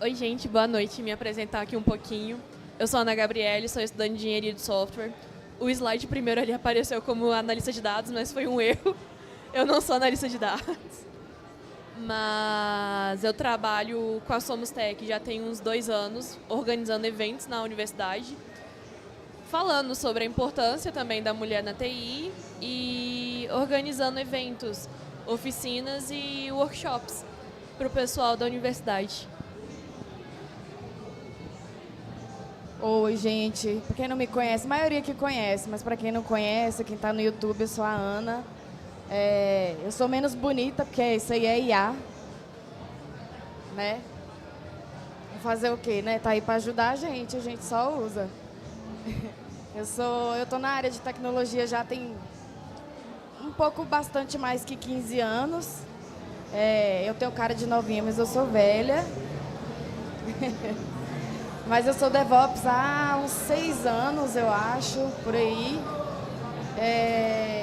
Oi, gente, boa noite. Me apresentar aqui um pouquinho. Eu sou a Ana Gabriele, sou estudante de engenharia de software. O slide primeiro ali apareceu como analista de dados, mas foi um erro. Eu não sou analista de dados. Mas eu trabalho com a Somos Tech já tem uns 2 anos, organizando eventos na universidade, falando sobre a importância também da mulher na TI e organizando eventos, oficinas e workshops para o pessoal da universidade. Oi, gente. Pra quem não me conhece, a maioria que conhece, mas pra quem não conhece, quem tá no YouTube, eu sou a Ana. Eu sou menos bonita, porque isso aí é IA. Né? Vou fazer o quê, né? Tá aí pra ajudar a gente só usa. Eu tô na área de tecnologia já tem bastante mais que 15 anos. Eu tenho cara de novinha, mas eu sou velha. Mas eu sou DevOps há uns 6 anos, eu acho, por aí.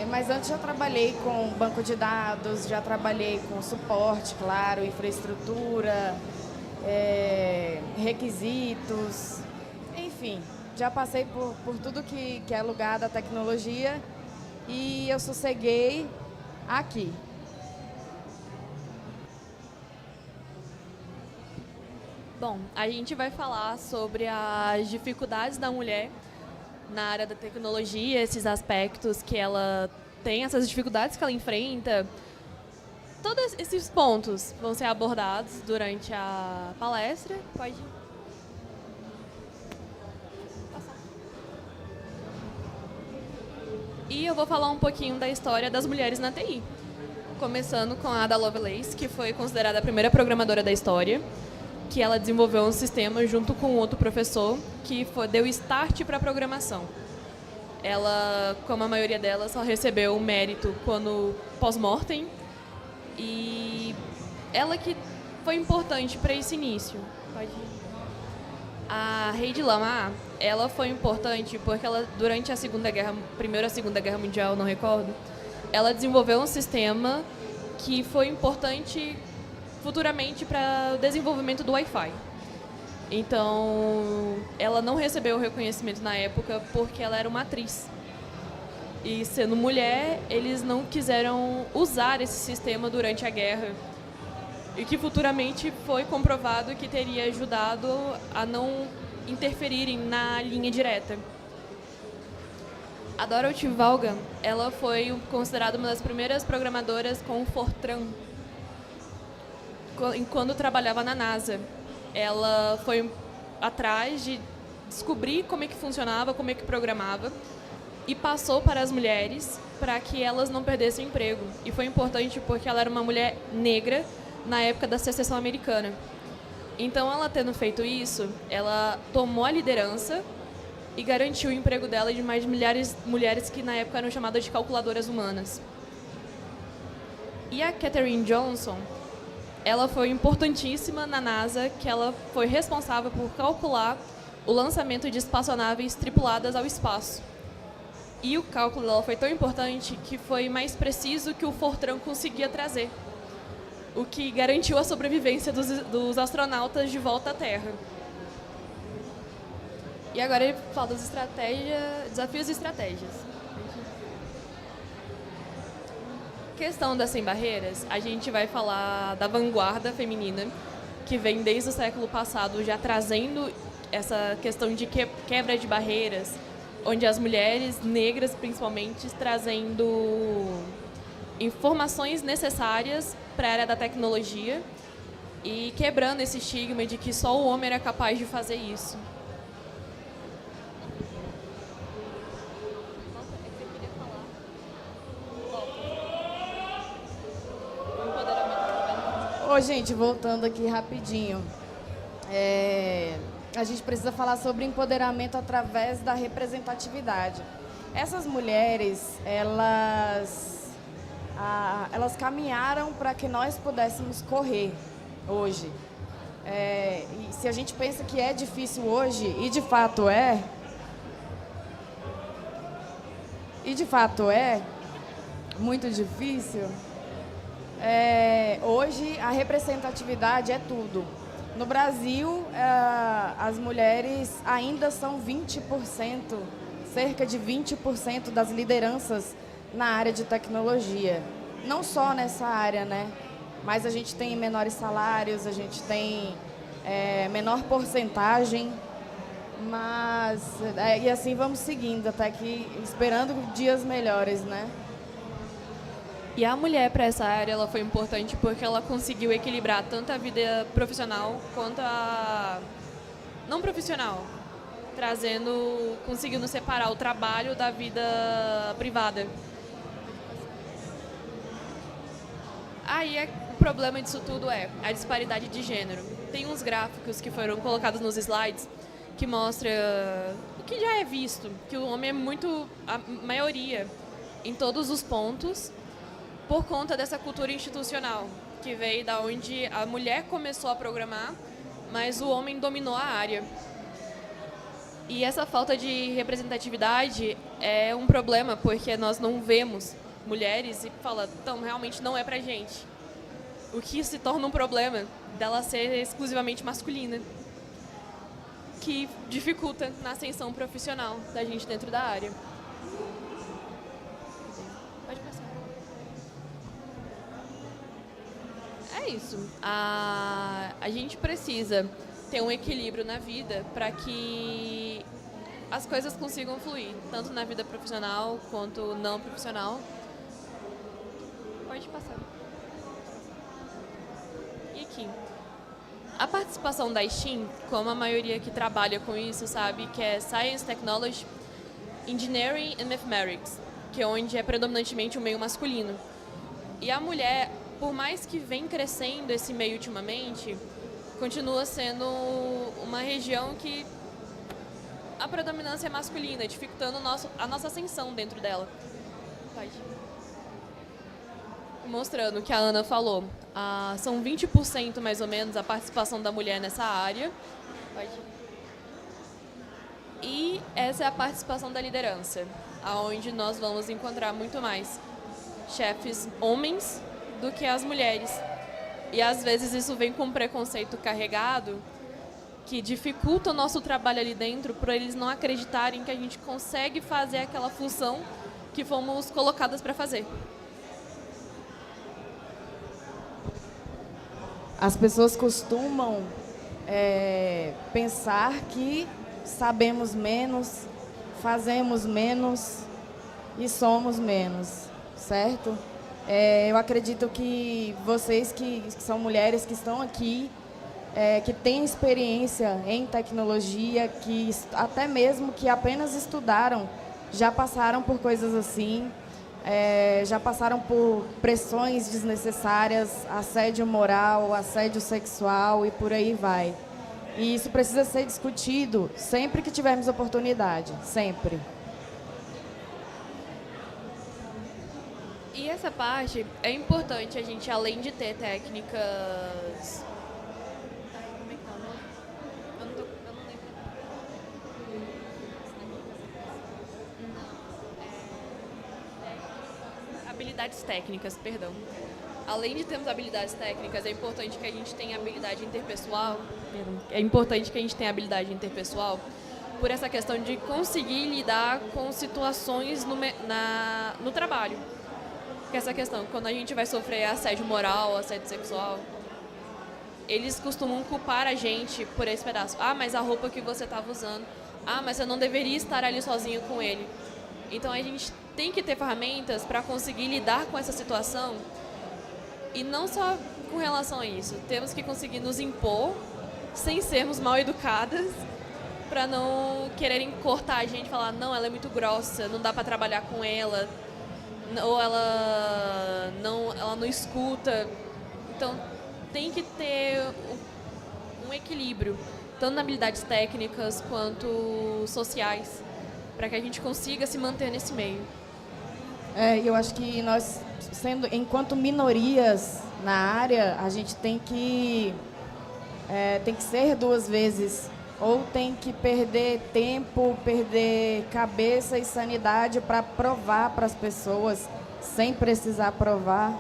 Mas antes já trabalhei com banco de dados, já trabalhei com suporte, claro, infraestrutura, requisitos, enfim, já passei por tudo que é lugar da tecnologia e eu sosseguei aqui. Bom, a gente vai falar sobre as dificuldades da mulher na área da tecnologia, esses aspectos que ela tem, essas dificuldades que ela enfrenta. Todos esses pontos vão ser abordados durante a palestra. Pode passar. E eu vou falar um pouquinho da história das mulheres na TI. Começando com a Ada Lovelace, que foi considerada a primeira programadora da história, que ela desenvolveu um sistema junto com outro professor que deu start para a programação. Ela, como a maioria delas, só recebeu o mérito quando pós-mortem, e ela que foi importante para esse início. Pode ir. A Heidi Lamar, ela foi importante porque ela, durante a Primeira ou Segunda Guerra Mundial, não recordo, ela desenvolveu um sistema que foi importante futuramente para o desenvolvimento do Wi-Fi. Então, ela não recebeu o reconhecimento na época porque ela era uma atriz. E, sendo mulher, eles não quiseram usar esse sistema durante a guerra. E que futuramente foi comprovado que teria ajudado a não interferirem na linha direta. A Dorothy Vaughan, ela foi considerada uma das primeiras programadoras com o Fortran, quando trabalhava na NASA. Ela foi atrás de descobrir como é que funcionava, como é que programava, e passou para as mulheres para que elas não perdessem emprego. E foi importante porque ela era uma mulher negra na época da secessão americana. Então, ela tendo feito isso, ela tomou a liderança e garantiu o emprego dela e de mais milhares de mulheres que na época eram chamadas de calculadoras humanas. E a Katherine Johnson, ela foi importantíssima na NASA, que ela foi responsável por calcular o lançamento de espaçonaves tripuladas ao espaço. E o cálculo dela foi tão importante que foi mais preciso que o Fortran conseguia trazer, o que garantiu a sobrevivência dos astronautas de volta à Terra. E agora ele fala das desafios e estratégias. Questão das sem barreiras, a gente vai falar da vanguarda feminina, que vem desde o século passado já trazendo essa questão de quebra de barreiras, onde as mulheres negras, principalmente, trazendo informações necessárias para a área da tecnologia e quebrando esse estigma de que só o homem era capaz de fazer isso. Ô, gente, voltando aqui rapidinho. A gente precisa falar sobre empoderamento através da representatividade. Essas mulheres, elas caminharam para que nós pudéssemos correr hoje. E se a gente pensa que é difícil hoje, e de fato é muito difícil, hoje a representatividade é tudo. No Brasil, as mulheres ainda são 20%, cerca de 20% das lideranças na área de tecnologia. Não só nessa área, né? Mas a gente tem menores salários, a gente tem menor porcentagem, mas e assim vamos seguindo, até que esperando dias melhores, né? E a mulher para essa área ela foi importante porque ela conseguiu equilibrar tanto a vida profissional quanto a não profissional, conseguindo separar o trabalho da vida privada. Aí o problema disso tudo é a disparidade de gênero. Tem uns gráficos que foram colocados nos slides que mostra o que já é visto, que o homem é muito a maioria em todos os pontos, por conta dessa cultura institucional, que veio da onde a mulher começou a programar, mas o homem dominou a área. E essa falta de representatividade é um problema, porque nós não vemos mulheres e fala, então, realmente não é pra gente. O que se torna um problema dela ser exclusivamente masculina, que dificulta na ascensão profissional da gente dentro da área. É isso. A gente precisa ter um equilíbrio na vida para que as coisas consigam fluir, tanto na vida profissional quanto não profissional. Pode passar. E aqui. A participação da STEAM, como a maioria que trabalha com isso sabe, que é Science, Technology, Engineering and Mathematics, que é onde é predominantemente o meio masculino. E a mulher, por mais que vem crescendo esse meio ultimamente, continua sendo uma região que a predominância é masculina, dificultando a nossa ascensão dentro dela. Pode. Mostrando o que a Ana falou, são 20% mais ou menos a participação da mulher nessa área. Pode. E essa é a participação da liderança, aonde nós vamos encontrar muito mais chefes homens do que as mulheres. E às vezes isso vem com um preconceito carregado que dificulta o nosso trabalho ali dentro por eles não acreditarem que a gente consegue fazer aquela função que fomos colocadas para fazer. As pessoas costumam pensar que sabemos menos, fazemos menos e somos menos, certo? Eu acredito que vocês que são mulheres que estão aqui, que têm experiência em tecnologia, que até mesmo que apenas estudaram, já passaram por coisas assim, já passaram por pressões desnecessárias, assédio moral, assédio sexual e por aí vai. E isso precisa ser discutido sempre que tivermos oportunidade, sempre. E essa parte é importante a gente, além de ter técnicas... Como é que tá o nome? Eu não lembro. Habilidades técnicas, perdão. Além de termos habilidades técnicas, é importante que a gente tenha habilidade interpessoal. É importante que a gente tenha habilidade interpessoal por essa questão de conseguir lidar com situações no trabalho. Que essa questão, quando a gente vai sofrer assédio moral, assédio sexual, eles costumam culpar a gente por esse pedaço. Ah, mas a roupa que você estava usando. Ah, mas você não deveria estar ali sozinho com ele. Então a gente tem que ter ferramentas para conseguir lidar com essa situação. E não só com relação a isso. Temos que conseguir nos impor sem sermos mal educadas, para não quererem cortar a gente e falar, não, ela é muito grossa, não dá para trabalhar com ela, ou ela não escuta. Então tem que ter um equilíbrio, tanto nas habilidades técnicas quanto sociais, para que a gente consiga se manter nesse meio. Eu acho que nós, enquanto minorias na área, a gente tem que ser duas vezes. Ou tem que perder tempo, perder cabeça e sanidade para provar para as pessoas, sem precisar provar.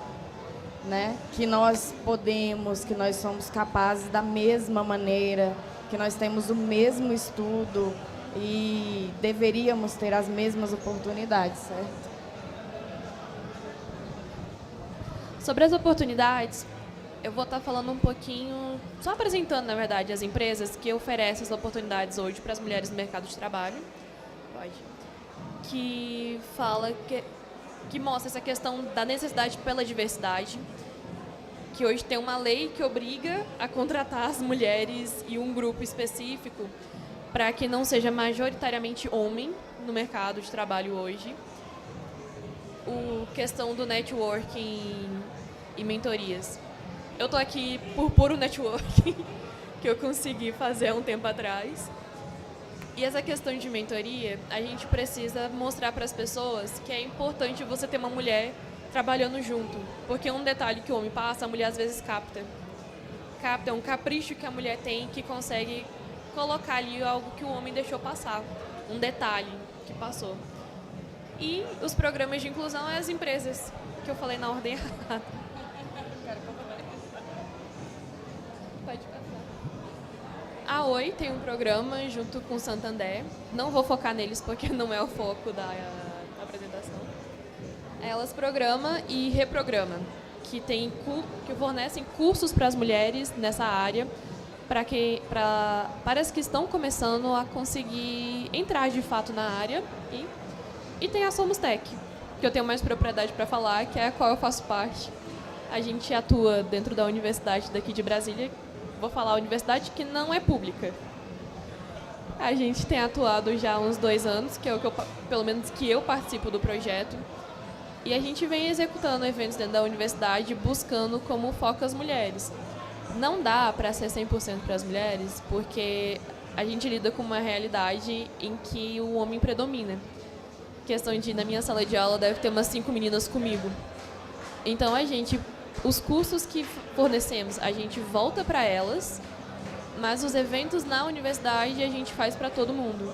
né? Que nós podemos, que nós somos capazes da mesma maneira, que nós temos o mesmo estudo e deveríamos ter as mesmas oportunidades, certo? Sobre as oportunidades, eu vou estar falando um pouquinho, só apresentando, na verdade, as empresas que oferecem as oportunidades hoje para as mulheres no mercado de trabalho. Que fala que mostra essa questão da necessidade pela diversidade, que hoje tem uma lei que obriga a contratar as mulheres e um grupo específico para que não seja majoritariamente homem no mercado de trabalho hoje. Questão do networking e mentorias. Eu estou aqui por puro networking, que eu consegui fazer há um tempo atrás. E essa questão de mentoria, a gente precisa mostrar para as pessoas que é importante você ter uma mulher trabalhando junto. Porque um detalhe que o homem passa, a mulher às vezes capta. Capta, é um capricho que a mulher tem que consegue colocar ali algo que o homem deixou passar. Um detalhe que passou. E os programas de inclusão é as empresas, que eu falei na ordem errada. Pode passar. A Oi tem um programa junto com o Santander. Não vou focar neles porque não é o foco da apresentação. Elas programam e reprogramam, que fornecem cursos para as mulheres nessa área, para as que estão começando a conseguir entrar de fato na área. E tem a Somos Tech, que eu tenho mais propriedade para falar, que é a qual eu faço parte. A gente atua dentro da universidade daqui de Brasília. Vou falar a universidade que não é pública. A gente tem atuado já há uns 2 anos, que é o que pelo menos que eu participo do projeto. E a gente vem executando eventos dentro da universidade, buscando como foco as mulheres. Não dá para ser 100% para as mulheres, porque a gente lida com uma realidade em que o homem predomina. Questão de, na minha sala de aula, deve ter umas 5 meninas comigo. Então, os cursos que fornecemos, a gente volta para elas, mas os eventos na universidade a gente faz para todo mundo.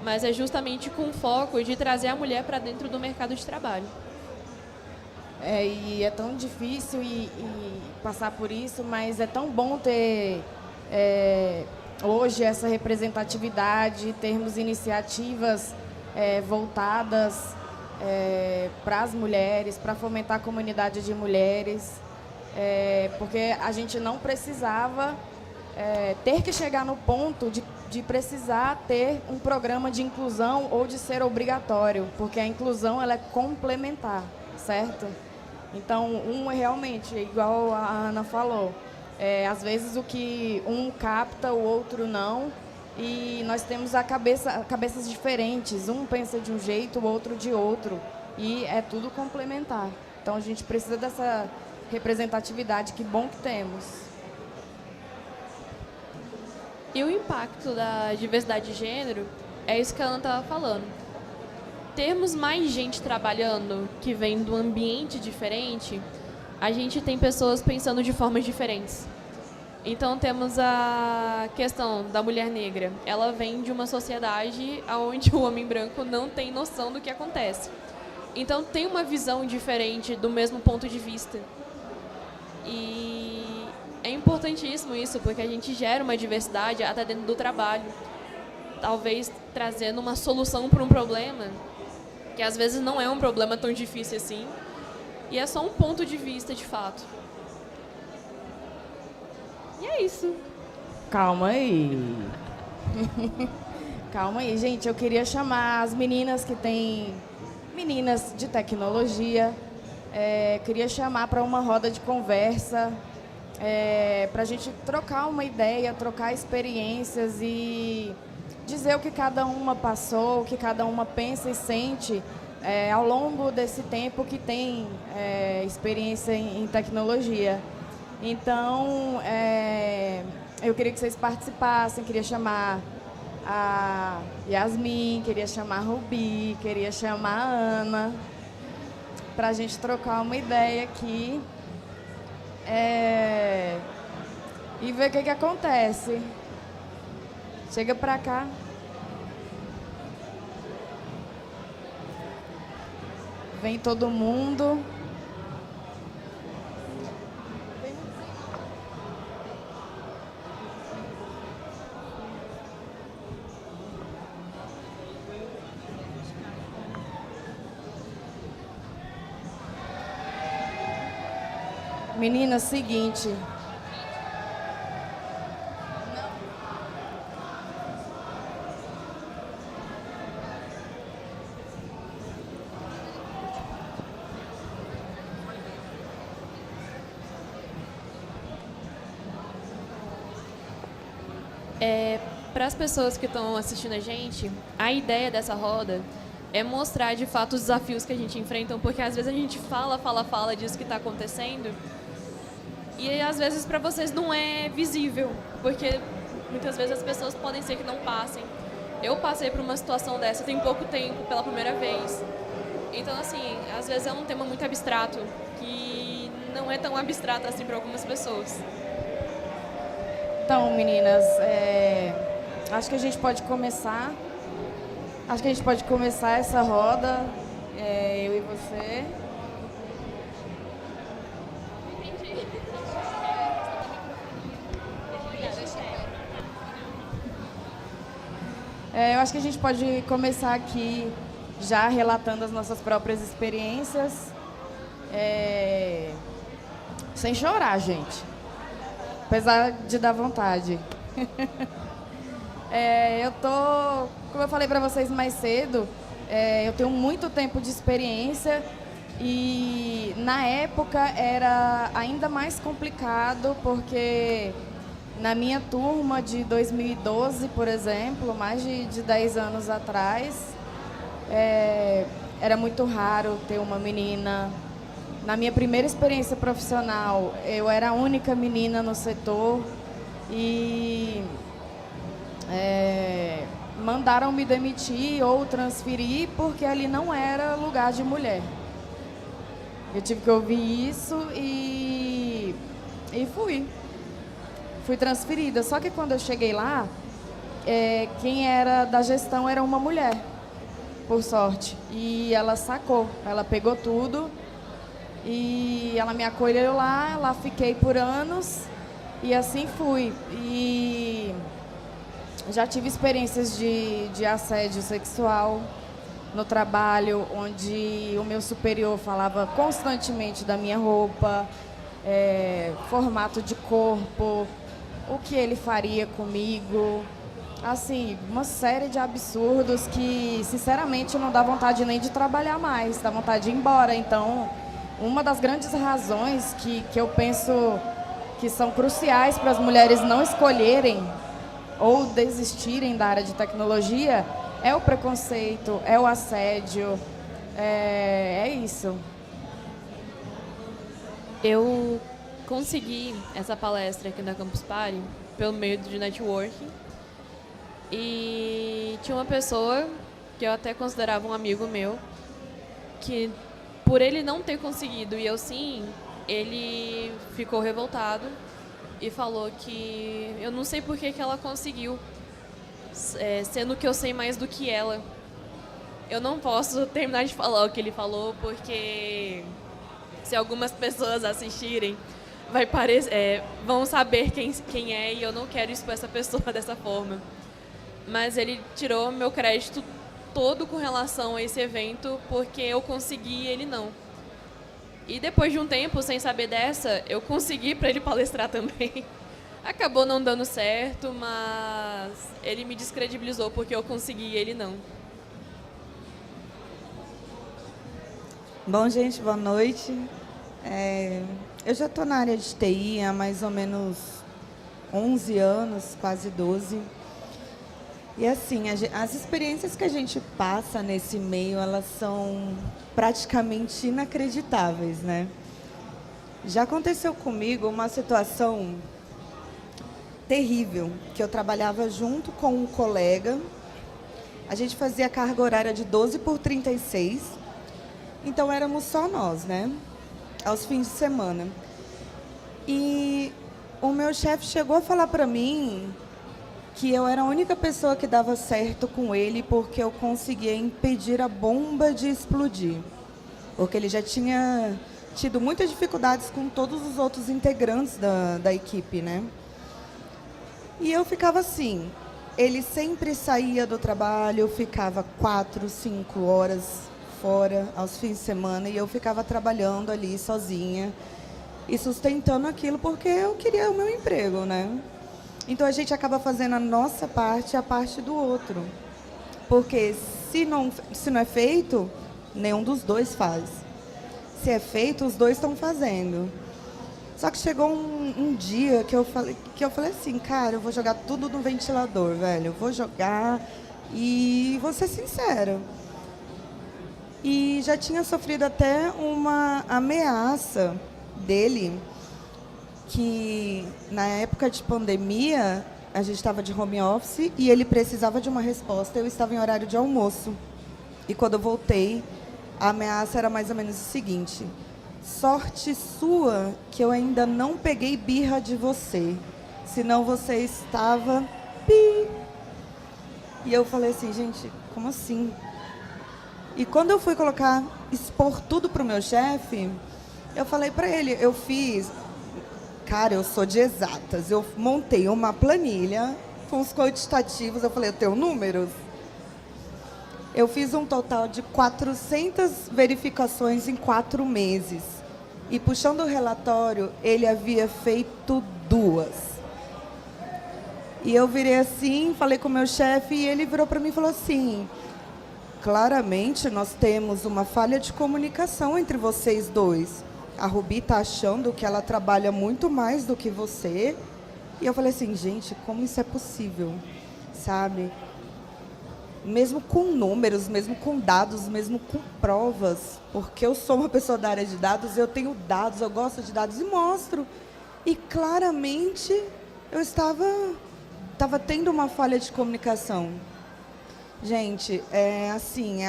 Mas é justamente com o foco de trazer a mulher para dentro do mercado de trabalho. E é tão difícil passar por isso, mas é tão bom ter hoje essa representatividade, termos iniciativas voltadas para as mulheres, para fomentar a comunidade de mulheres, porque a gente não precisava ter que chegar no ponto de precisar ter um programa de inclusão ou de ser obrigatório, porque a inclusão ela é complementar, certo? Então, realmente, igual a Ana falou, às vezes o que um capta, o outro não, e nós temos cabeças diferentes, um pensa de um jeito, o outro de outro, e é tudo complementar. Então, a gente precisa dessa representatividade, que bom que temos. E o impacto da diversidade de gênero é isso que a Ana estava falando. Termos mais gente trabalhando que vem de um ambiente diferente, a gente tem pessoas pensando de formas diferentes. Então, temos a questão da mulher negra. Ela vem de uma sociedade onde o homem branco não tem noção do que acontece. Então, tem uma visão diferente do mesmo ponto de vista. E é importantíssimo isso, porque a gente gera uma diversidade até dentro do trabalho. Talvez trazendo uma solução para um problema, que às vezes não é um problema tão difícil assim, e é só um ponto de vista de fato. E é isso. Calma aí. Calma aí, gente. Eu queria chamar as meninas que têm... Meninas de tecnologia. Queria chamar para uma roda de conversa, para a gente trocar uma ideia, trocar experiências e dizer o que cada uma passou, o que cada uma pensa e sente ao longo desse tempo que tem experiência em tecnologia. Então, eu queria que vocês participassem, queria chamar a Yasmin, queria chamar a Rubi, queria chamar a Ana, para a gente trocar uma ideia aqui e ver o que acontece. Chega para cá. Vem todo mundo. Menina, seguinte. Para as pessoas que estão assistindo a gente, a ideia dessa roda é mostrar de fato os desafios que a gente enfrenta, porque às vezes a gente fala disso que está acontecendo e às vezes para vocês não é visível, porque muitas vezes as pessoas podem ser que não passem. Eu passei por uma situação dessa tem pouco tempo, pela primeira vez. Então, assim, às vezes é um tema muito abstrato, que não é tão abstrato assim para algumas pessoas. Então, meninas, acho que a gente pode começar. Acho que a gente pode começar essa roda, eu e você. Eu acho que a gente pode começar aqui já relatando as nossas próprias experiências, sem chorar, gente. Apesar de dar vontade. Como eu falei para vocês mais cedo, eu tenho muito tempo de experiência e na época era ainda mais complicado porque na minha turma de 2012, por exemplo, mais de 10 anos atrás, era muito raro ter uma menina. Na minha primeira experiência profissional, eu era a única menina no setor e mandaram me demitir ou transferir porque ali não era lugar de mulher. Eu tive que ouvir isso e fui transferida. Só que quando eu cheguei lá, quem era da gestão era uma mulher, por sorte. E ela sacou, ela pegou tudo e ela me acolheu lá fiquei por anos e assim fui. E já tive experiências de assédio sexual no trabalho, onde o meu superior falava constantemente da minha roupa, formato de corpo, o que ele faria comigo. Assim, uma série de absurdos que, sinceramente, não dá vontade nem de trabalhar mais, dá vontade de ir embora. Então, uma das grandes razões que eu penso que são cruciais para as mulheres não escolherem ou desistirem da área de tecnologia é o preconceito, é o assédio, é isso. Eu consegui essa palestra aqui na Campus Party pelo meio de networking e tinha uma pessoa que eu até considerava um amigo meu que, por ele não ter conseguido e eu sim, ele ficou revoltado e falou que eu não sei por que ela conseguiu, sendo que eu sei mais do que ela. Eu não posso terminar de falar o que ele falou, porque se algumas pessoas assistirem, vão saber quem é e eu não quero expor essa pessoa dessa forma. Mas ele tirou meu crédito todo com relação a esse evento, porque eu consegui e ele não. E depois de um tempo, sem saber dessa, eu consegui para ele palestrar também. Acabou não dando certo, mas ele me descredibilizou porque eu consegui e ele não. Bom, gente, boa noite. Eu já estou na área de TI há mais ou menos 11 anos, quase 12. E assim, as experiências que a gente passa nesse meio, elas são praticamente inacreditáveis, né? Já aconteceu comigo uma situação terrível, que eu trabalhava junto com um colega, a gente fazia carga horária de 12 por 36, então éramos só nós, né? Aos fins de semana. E o meu chefe chegou a falar para mim que eu era a única pessoa que dava certo com ele porque eu conseguia impedir a bomba de explodir. Porque ele já tinha tido muitas dificuldades com todos os outros integrantes da equipe, né? E eu ficava assim, ele sempre saía do trabalho, ficava 4, 5 horas fora aos fins de semana e eu ficava trabalhando ali sozinha. e sustentando aquilo porque eu queria o meu emprego, né? Então a gente acaba fazendo a nossa parte e a parte do outro. Porque se não é feito, nenhum dos dois faz. Se é feito, os dois estão fazendo. Só que chegou um dia que eu falei assim, cara, eu vou jogar tudo no ventilador, velho. Eu vou jogar e vou ser sincera. E já tinha sofrido até uma ameaça dele, que na época de pandemia, a gente estava de home office e ele precisava de uma resposta. Eu estava em horário de almoço. E quando eu voltei, a ameaça era mais ou menos o seguinte: sorte sua que eu ainda não peguei birra de você, senão você estava... Pi. E eu falei assim, gente, como assim? E quando eu fui expor tudo para o meu chefe, eu falei para ele, cara, eu sou de exatas, eu montei uma planilha com os quantitativos, eu falei, eu tenho números. Eu fiz um total de 400 verificações em 4 meses. E puxando o relatório, ele havia feito 2. E eu virei assim, falei com o meu chefe e ele virou para mim e falou assim, claramente nós temos uma falha de comunicação entre vocês dois. A Rubi está achando que ela trabalha muito mais do que você. E eu falei assim, gente, como isso é possível? Sabe? Mesmo com números, mesmo com dados, mesmo com provas. Porque eu sou uma pessoa da área de dados, eu tenho dados, eu gosto de dados e mostro. E claramente eu estava tendo uma falha de comunicação. Gente, é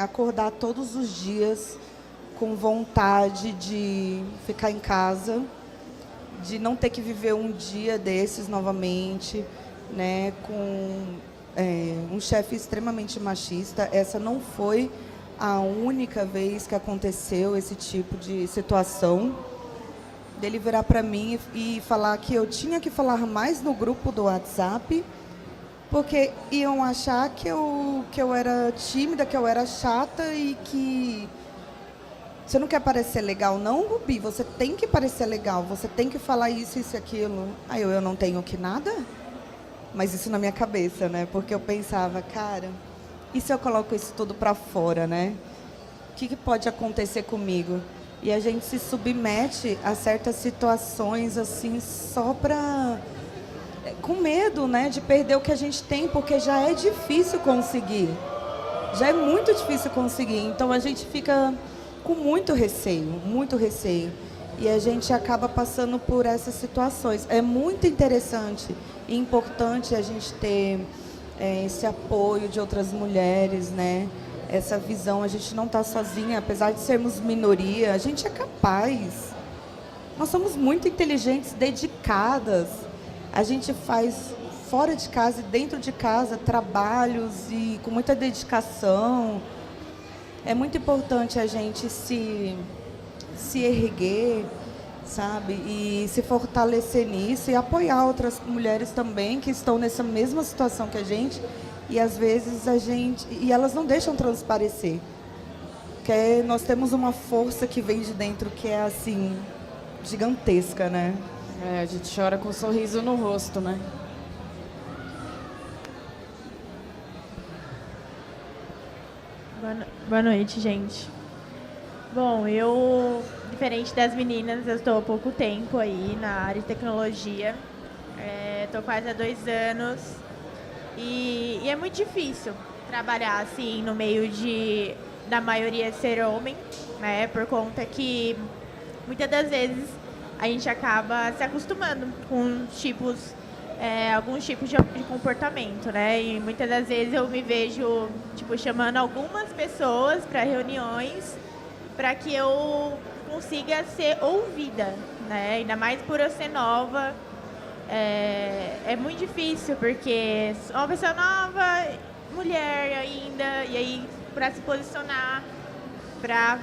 acordar todos os dias com vontade de ficar em casa, de não ter que viver um dia desses novamente, né, com um chefe extremamente machista. Essa não foi a única vez que aconteceu esse tipo de situação, dele virar para mim e falar que eu tinha que falar mais no grupo do WhatsApp, porque iam achar que eu era tímida, que eu era chata e que... Você não quer parecer legal, não, Rubi? Você tem que parecer legal, você tem que falar isso e aquilo. Aí eu não tenho que nada? Mas isso na minha cabeça, né? Porque eu pensava, cara, e se eu coloco isso tudo para fora, né? O que pode acontecer comigo? E a gente se submete a certas situações, assim, só para... com medo, né? De perder o que a gente tem, porque já é difícil conseguir. Já é muito difícil conseguir. Então a gente fica... com muito receio, e a gente acaba passando por essas situações. É muito interessante e importante a gente ter esse apoio de outras mulheres, né? Essa visão, a gente não está sozinha, apesar de sermos minoria, a gente é capaz. Nós somos muito inteligentes, dedicadas, a gente faz fora de casa e dentro de casa trabalhos e com muita dedicação. É muito importante a gente se erguer, sabe? E se fortalecer nisso e apoiar outras mulheres também que estão nessa mesma situação que a gente. E às vezes e elas não deixam transparecer. Porque nós temos uma força que vem de dentro que é assim, gigantesca, né? A gente chora com um sorriso no rosto, né? Boa noite, gente. Bom, eu, diferente das meninas, eu estou há pouco tempo aí na área de tecnologia. Estou quase há 2 anos. E é muito difícil trabalhar assim no meio da maioria ser homem, né? Por conta que muitas das vezes a gente acaba se acostumando com alguns tipos de comportamento, né? E muitas das vezes eu me vejo chamando algumas pessoas para reuniões para que eu consiga ser ouvida, né? Ainda mais por eu ser nova. É muito difícil, porque sou uma pessoa nova, mulher ainda, e aí para se posicionar, para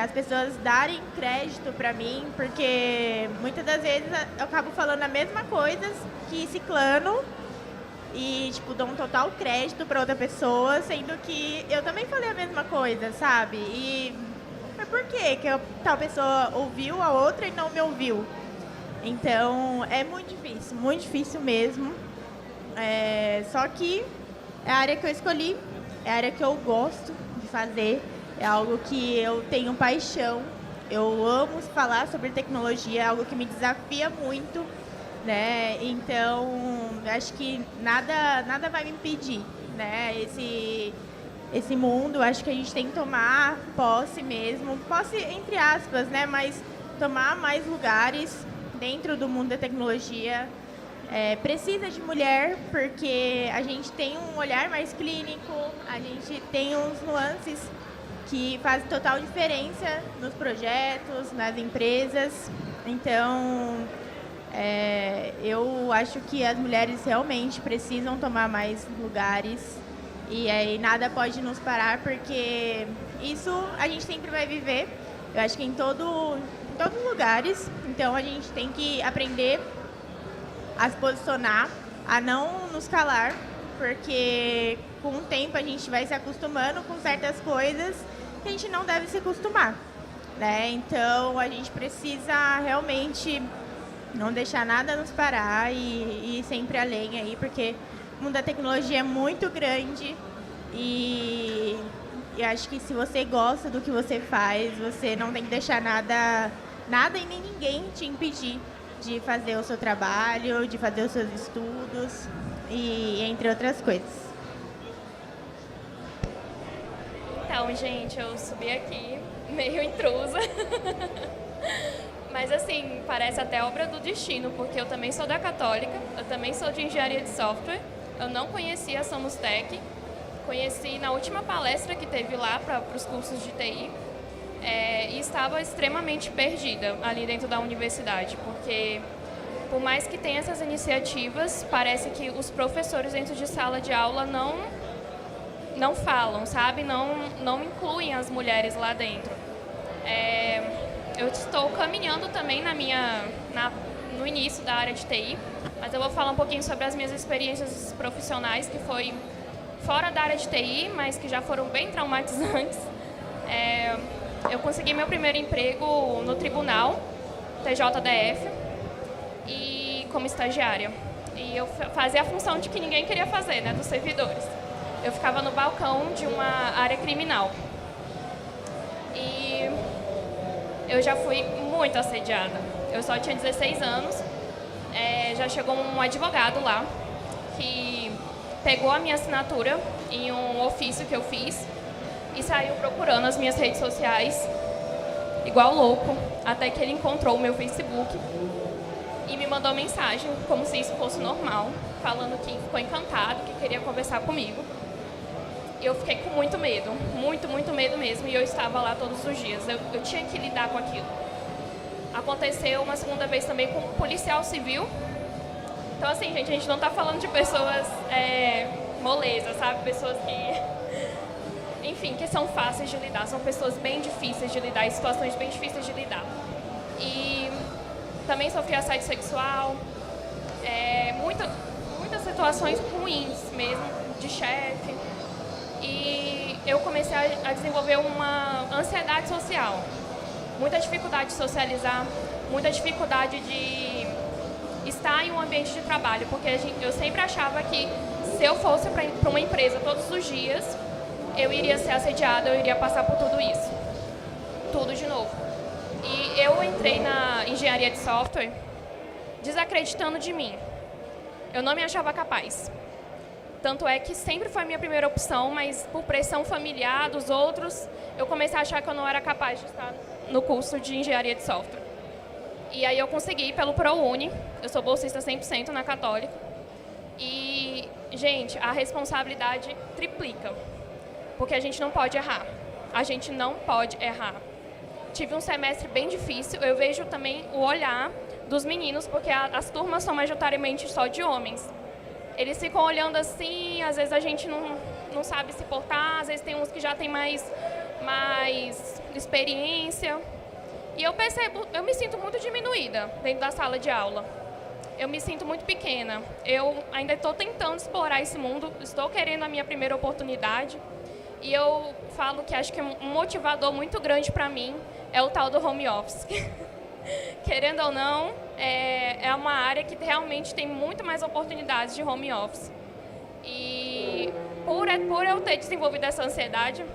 as pessoas darem crédito para mim, porque muitas das vezes eu acabo falando a mesma coisa que ciclano e dou um total crédito para outra pessoa, sendo que eu também falei a mesma coisa, sabe? E por quê que tal pessoa ouviu a outra e não me ouviu. Então, é muito difícil mesmo. Só que é a área que eu escolhi, é a área que eu gosto de fazer, é algo que eu tenho paixão. Eu amo falar sobre tecnologia, é algo que me desafia muito, né? Então, acho que nada vai me impedir, né? Esse mundo, acho que a gente tem que tomar posse mesmo, posse entre aspas, né? Mas tomar mais lugares dentro do mundo da tecnologia. Precisa de mulher, porque a gente tem um olhar mais clínico, a gente tem uns nuances que fazem total diferença nos projetos, nas empresas. Então, eu acho que as mulheres realmente precisam tomar mais lugares e aí nada pode nos parar, porque isso a gente sempre vai viver, eu acho que em todos os lugares. Então, a gente tem que aprender a se posicionar, a não nos calar, porque com o tempo a gente vai se acostumando com certas coisas que a gente não deve se acostumar, né? Então, a gente precisa realmente não deixar nada nos parar e ir sempre além aí, porque o mundo da tecnologia é muito grande e acho que se você gosta do que você faz, você não tem que deixar nada e nem ninguém te impedir de fazer o seu trabalho, de fazer os seus estudos e entre outras coisas. Então, gente, eu subi aqui meio intrusa. Mas, assim, parece até obra do destino, porque eu também sou da Católica, eu também sou de engenharia de software, eu não conhecia a Somos Tech, conheci na última palestra que teve lá para os cursos de TI, e estava extremamente perdida ali dentro da universidade, porque por mais que tenha essas iniciativas, parece que os professores dentro de sala de aula não falam, sabe? Não incluem as mulheres lá dentro. Eu estou caminhando também no início da área de TI, mas eu vou falar um pouquinho sobre as minhas experiências profissionais, que foi fora da área de TI, mas que já foram bem traumatizantes. Eu consegui meu primeiro emprego no tribunal, TJDF, e como estagiária. E eu fazia a função de que ninguém queria fazer, né, dos servidores. Eu ficava no balcão de uma área criminal. E eu já fui muito assediada. Eu só tinha 16 anos. Já chegou um advogado lá que pegou a minha assinatura em um ofício que eu fiz e saiu procurando as minhas redes sociais, igual louco, até que ele encontrou o meu Facebook e me mandou mensagem, como se isso fosse normal, falando que ficou encantado, que queria conversar comigo. E eu fiquei com muito medo, muito medo mesmo, e eu estava lá todos os dias, eu tinha que lidar com aquilo. Aconteceu uma segunda vez também com um policial civil. Então, assim, gente, a gente não está falando de pessoas molezas, sabe? Pessoas que, enfim, que são fáceis de lidar, são pessoas bem difíceis de lidar, em situações bem difíceis de lidar. E também sofri assédio sexual, muitas situações ruins mesmo, de chefe. E eu comecei a desenvolver uma ansiedade social, muita dificuldade de socializar, muita dificuldade de estar em um ambiente de trabalho, porque eu sempre achava que se eu fosse para uma empresa todos os dias, eu iria ser assediada, eu iria passar por tudo isso, tudo de novo. E eu entrei na engenharia de software desacreditando de mim. Eu não me achava capaz. Tanto é que sempre foi a minha primeira opção, mas por pressão familiar dos outros, eu comecei a achar que eu não era capaz de estar no curso de engenharia de software. E aí eu consegui pelo ProUni, eu sou bolsista 100% na Católica. E, gente, a responsabilidade triplica, porque a gente não pode errar. A gente não pode errar. Tive um semestre bem difícil, eu vejo também o olhar dos meninos, porque as turmas são majoritariamente só de homens. Eles ficam olhando assim, às vezes a gente não sabe se portar, às vezes tem uns que já tem mais experiência. E eu percebo, eu me sinto muito diminuída dentro da sala de aula. Eu me sinto muito pequena. Eu ainda estou tentando explorar esse mundo, estou querendo a minha primeira oportunidade. E eu falo que acho que um motivador muito grande para mim é o tal do home office. Querendo ou não, é uma área que realmente tem muito mais oportunidades de home office. E por eu ter desenvolvido essa ansiedade,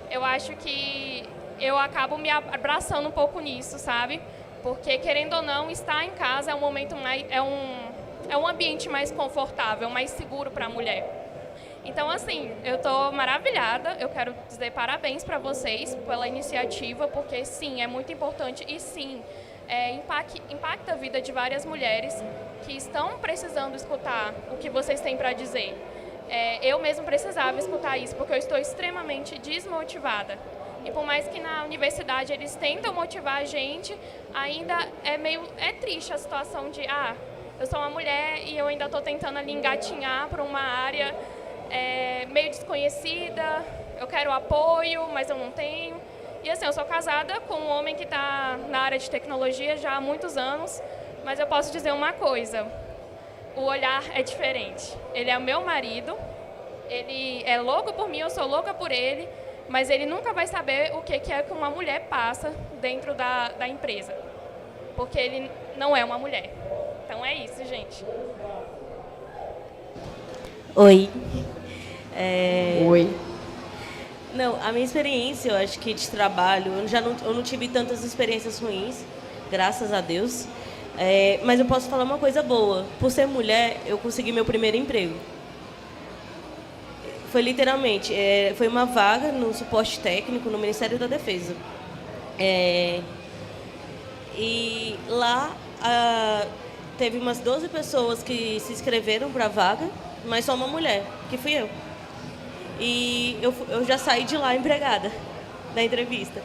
eu acho que eu acabo me abraçando um pouco nisso, sabe? Porque, querendo ou não, estar em casa é um momento mais, é um ambiente mais confortável, mais seguro para a mulher. Então, assim, eu estou maravilhada, eu quero dizer parabéns para vocês pela iniciativa, porque, sim, é muito importante e, sim, impacta a vida de várias mulheres que estão precisando escutar o que vocês têm para dizer. Eu mesmo precisava escutar isso, porque eu estou extremamente desmotivada. E por mais que na universidade eles tentam motivar a gente, ainda é triste a situação de, eu sou uma mulher e eu ainda estou tentando ali engatinhar para uma área meio desconhecida, eu quero apoio, mas eu não tenho. E assim, eu sou casada com um homem que está na área de tecnologia já há muitos anos, mas eu posso dizer uma coisa, o olhar é diferente. Ele é o meu marido, ele é louco por mim, eu sou louca por ele, mas ele nunca vai saber o que é que uma mulher passa dentro da empresa, porque ele não é uma mulher. Então é isso, gente. Oi. Oi. Não, a minha experiência, eu acho que de trabalho, eu não tive tantas experiências ruins, graças a Deus. Mas eu posso falar uma coisa boa. Por ser mulher, eu consegui meu primeiro emprego. Foi literalmente, foi uma vaga no suporte técnico no Ministério da Defesa. E lá teve umas 12 pessoas que se inscreveram para a vaga, mas só uma mulher, que fui eu. E eu já saí de lá empregada, da entrevista.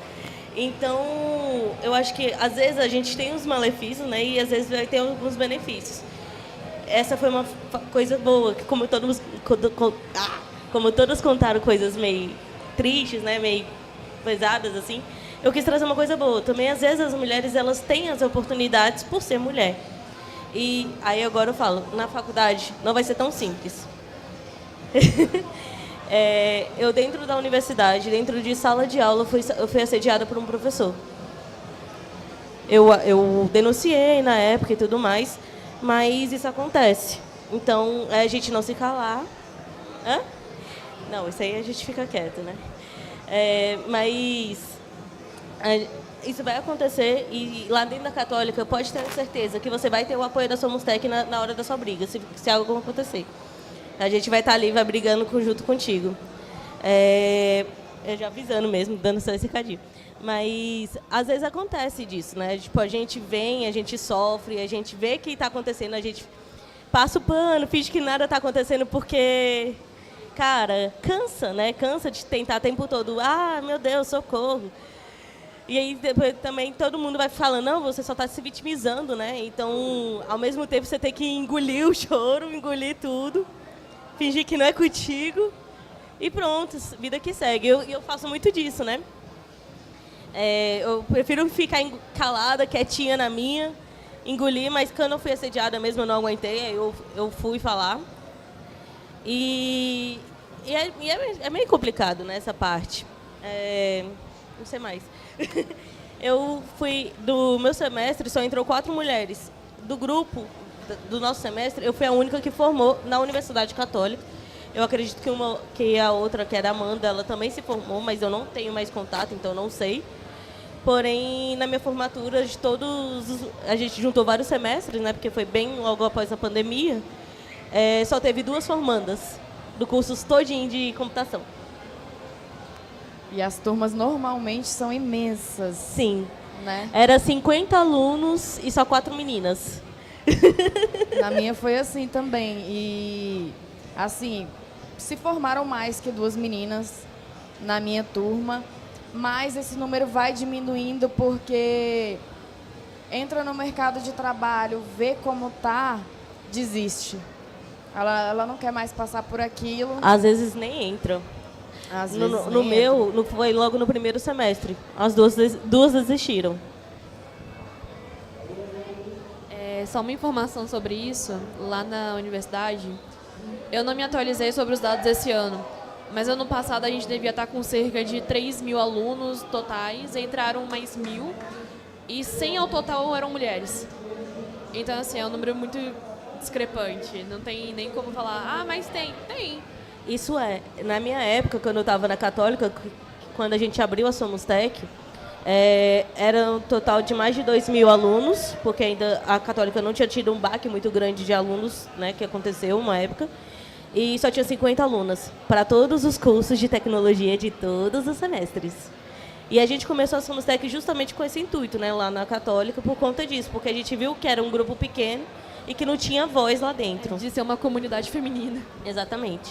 Então, eu acho que às vezes a gente tem uns malefícios, né? E às vezes vai ter alguns benefícios. Essa foi uma coisa boa, que como todos contaram coisas meio tristes, né? Meio pesadas, assim, eu quis trazer uma coisa boa. Também, às vezes, as mulheres, elas têm as oportunidades por ser mulher. E aí agora eu falo, na faculdade não vai ser tão simples. Eu dentro da universidade, dentro de sala de aula, eu fui assediada por um professor. Eu denunciei na época e tudo mais, mas isso acontece. Então, a gente não se calar. Hã? Não, isso aí a gente fica quieto, né? Mas isso vai acontecer e lá dentro da Católica pode ter certeza que você vai ter o apoio da Somustec na hora da sua briga, se algo acontecer. A gente vai estar ali, vai brigando junto contigo. Eu já avisando mesmo, dando só esse recadinho. Mas, às vezes, acontece disso, né? Tipo, a gente vem, a gente sofre, a gente vê o que está acontecendo, a gente passa o pano, finge que nada está acontecendo porque, cara, cansa, né? Cansa de tentar o tempo todo, meu Deus, socorro. E aí, depois, também, todo mundo vai falando, não, você só está se vitimizando, né? Então, ao mesmo tempo, você tem que engolir o choro, engolir tudo, fingir que não é contigo e pronto, vida que segue. Eu faço muito disso, né? Eu prefiro ficar calada, quietinha na minha, engolir, mas quando eu fui assediada mesmo, eu não aguentei, eu fui falar. E é meio complicado, né, essa parte. Não sei mais. Eu fui, do meu semestre, só entrou 4 mulheres. Do grupo, do nosso semestre, eu fui a única que formou na Universidade Católica. Eu acredito que a outra, que era a Amanda, ela também se formou, mas eu não tenho mais contato, então não sei. Porém, na minha formatura, a gente juntou vários semestres, né, porque foi bem logo após a pandemia, só teve 2 formandas do curso todinho de computação. E as turmas normalmente são imensas. Sim. Né? Era 50 alunos e só 4 meninas. Na minha foi assim também. E, assim, se formaram mais que 2 meninas na minha turma, mas esse número vai diminuindo porque entra no mercado de trabalho, vê como tá, desiste. Ela não quer mais passar por aquilo. Às vezes nem entram. No meu, foi logo no primeiro semestre. As duas desistiram. Só uma informação sobre isso, lá na universidade, eu não me atualizei sobre os dados desse ano, Mas ano passado a gente devia estar com cerca de 3.000 alunos totais, entraram mais 1.000 e 100 ao total eram mulheres. Então, assim, é um número muito discrepante. Não tem nem como falar, mas tem. Isso na minha época, quando eu estava na Católica, quando a gente abriu a Somos Tech, era um total de mais de 2.000 alunos, porque ainda a Católica não tinha tido um baque muito grande de alunos, né, que aconteceu uma época, e só tinha 50 alunas para todos os cursos de tecnologia de todos os semestres. E a gente começou a Somos Tech justamente com esse intuito, né, lá na Católica, por conta disso, porque a gente viu que era um grupo pequeno e que não tinha voz lá dentro. De ser uma comunidade feminina. Exatamente.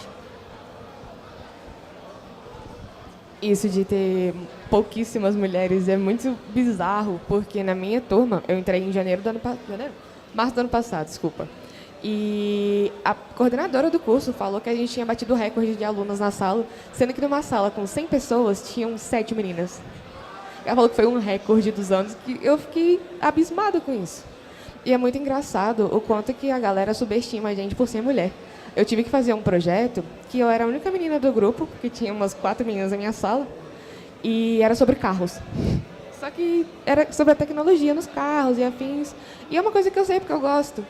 Isso de ter pouquíssimas mulheres é muito bizarro, porque na minha turma, eu entrei em março do ano passado, desculpa. E a coordenadora do curso falou que a gente tinha batido o recorde de alunas na sala, sendo que numa sala com 100 pessoas, tinham 7 meninas. Ela falou que foi um recorde dos anos, que eu fiquei abismada com isso. E é muito engraçado o quanto que a galera subestima a gente por ser mulher. Eu tive que fazer um projeto que eu era a única menina do grupo, porque tinha umas 4 meninas na minha sala, e era sobre carros. Só que era sobre a tecnologia nos carros e afins. E é uma coisa que eu sei porque eu gosto.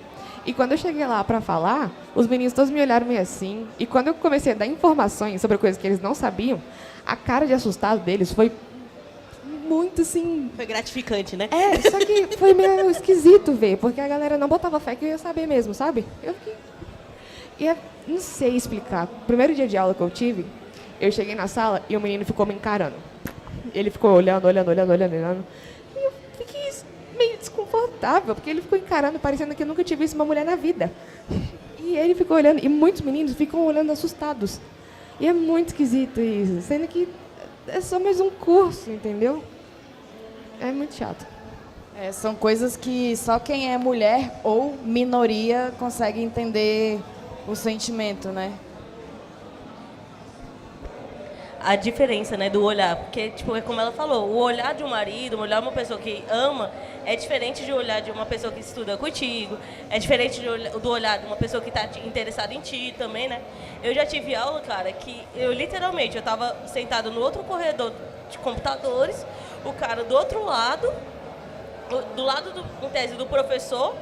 E quando eu cheguei lá para falar, os meninos todos me olharam meio assim. E quando eu comecei a dar informações sobre coisas que eles não sabiam, a cara de assustado deles foi muito assim... Foi gratificante, né? Só que foi meio esquisito ver, porque a galera não botava fé que eu ia saber mesmo, sabe? Eu fiquei... não sei explicar. O primeiro dia de aula que eu tive, eu cheguei na sala e o menino ficou me encarando. Ele ficou olhando. E eu fiquei meio desconfortável, porque ele ficou encarando, parecendo que eu nunca tinha visto uma mulher na vida. E ele ficou olhando, e muitos meninos ficam olhando assustados. E é muito esquisito isso, sendo que é só mais um curso, entendeu? É muito chato. São coisas que só quem é mulher ou minoria consegue entender o sentimento, né? A diferença, né, do olhar, porque, tipo, é como ela falou, o olhar de um marido, o olhar de uma pessoa que ama, é diferente de olhar de uma pessoa que estuda contigo, é diferente do olhar de uma pessoa que está interessada em ti também, né? Eu já tive aula, cara, que eu literalmente, eu estava sentada no outro corredor de computadores, o cara do outro lado, do lado, em tese, do professor,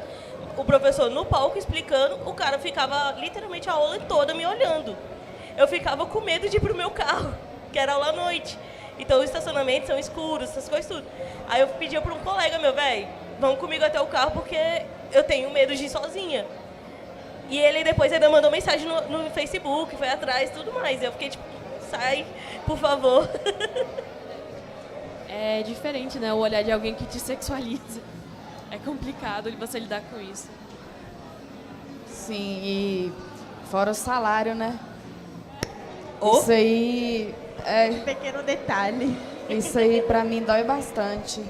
o professor no palco explicando, o cara ficava literalmente a aula toda me olhando. Eu ficava com medo de ir pro meu carro, que era aula à noite. Então os estacionamentos são escuros, essas coisas tudo. Aí eu pedi para um colega meu, velho, vamos comigo até o carro porque eu tenho medo de ir sozinha. E ele depois ainda mandou mensagem no Facebook, foi atrás e tudo mais. Eu fiquei tipo, sai, por favor. É diferente, né? O olhar de alguém que te sexualiza. É complicado você lidar com isso. Sim, e fora o salário, né? Isso aí Um pequeno detalhe. Isso aí pra mim dói bastante.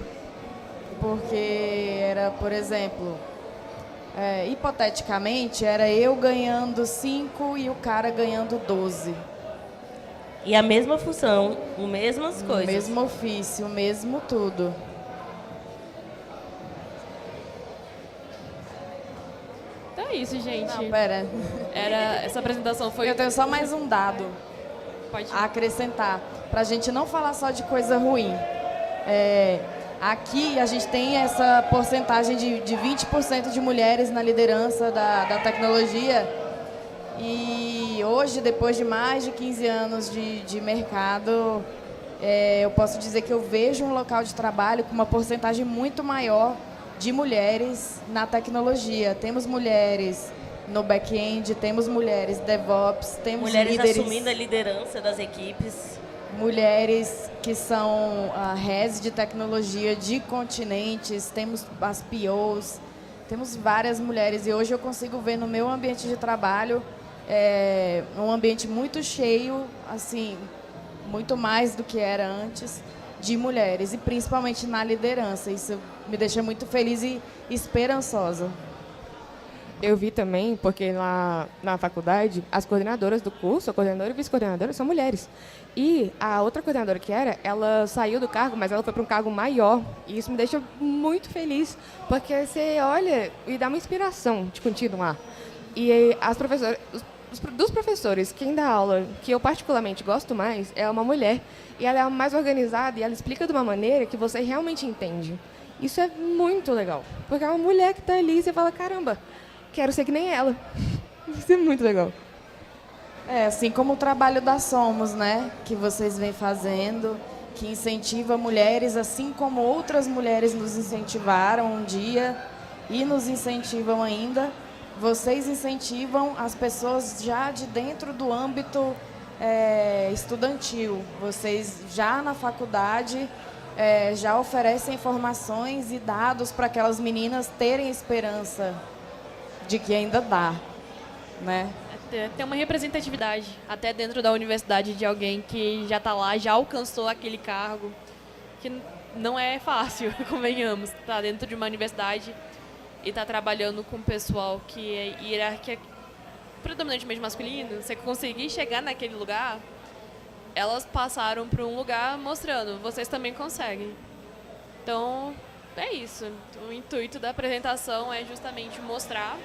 Porque era, por exemplo, hipoteticamente, era eu ganhando 5 e o cara ganhando 12. E a mesma função, as mesmas coisas. O mesmo ofício, o mesmo tudo. Então é isso, gente. Não, pera. Essa apresentação foi... Eu tenho só mais um dado a acrescentar, para a gente não falar só de coisa ruim. Aqui a gente tem essa porcentagem de 20% de mulheres na liderança da tecnologia. E hoje, depois de mais de 15 anos de mercado, eu posso dizer que eu vejo um local de trabalho com uma porcentagem muito maior de mulheres na tecnologia. Temos mulheres no back-end, temos mulheres DevOps, temos mulheres líderes, assumindo a liderança das equipes. Mulheres que são heads de tecnologia de continentes, temos as POs, temos várias mulheres. E hoje eu consigo ver no meu ambiente de trabalho um ambiente muito cheio, assim, muito mais do que era antes, de mulheres, e principalmente na liderança. Isso me deixa muito feliz e esperançosa. Eu vi também, porque lá na faculdade, as coordenadoras do curso, a coordenadora e vice-coordenadora, são mulheres. E a outra coordenadora que ela saiu do cargo, mas ela foi para um cargo maior. E isso me deixa muito feliz, porque você olha e dá uma inspiração de continuar. E as professoras, dos professores, quem dá aula, que eu particularmente gosto mais, é uma mulher. E ela é a mais organizada e ela explica de uma maneira que você realmente entende. Isso é muito legal. Porque é uma mulher que está ali e você fala, caramba, quero ser que nem ela. Isso é muito legal. Assim como o trabalho da Somos, né? Que vocês vêm fazendo, que incentiva mulheres, assim como outras mulheres nos incentivaram um dia e nos incentivam ainda. Vocês incentivam as pessoas já de dentro do âmbito estudantil. Vocês já na faculdade já oferecem informações e dados para aquelas meninas terem esperança de que ainda dá, né? Tem uma representatividade até dentro da universidade de alguém que já está lá, já alcançou aquele cargo, que não é fácil, convenhamos, tá dentro de uma universidade e tá trabalhando com pessoal que é hierarquia predominantemente masculino. Você conseguir chegar naquele lugar, elas passaram por um lugar mostrando, vocês também conseguem. Então, é isso. O intuito da apresentação é justamente mostrar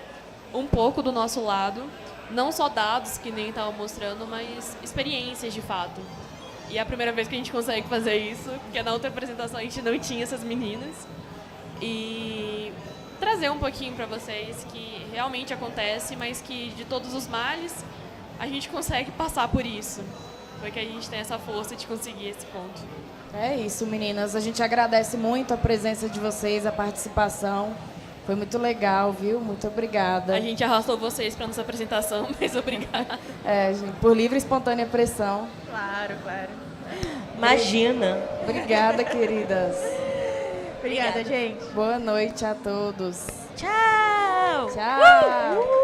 um pouco do nosso lado, não só dados que nem estavam mostrando, mas experiências de fato. E é a primeira vez que a gente consegue fazer isso, porque na outra apresentação a gente não tinha essas meninas. E trazer um pouquinho para vocês que realmente acontece, mas que de todos os males a gente consegue passar por isso. Porque a gente tem essa força de conseguir esse ponto. É isso, meninas. A gente agradece muito a presença de vocês, a participação. Foi muito legal, viu? Muito obrigada. A gente arrastou vocês para nossa apresentação, mas obrigada. Gente, por livre e espontânea pressão. Claro, claro. Imagina. Obrigada, queridas. Obrigada, gente. Boa noite a todos. Tchau. Tchau.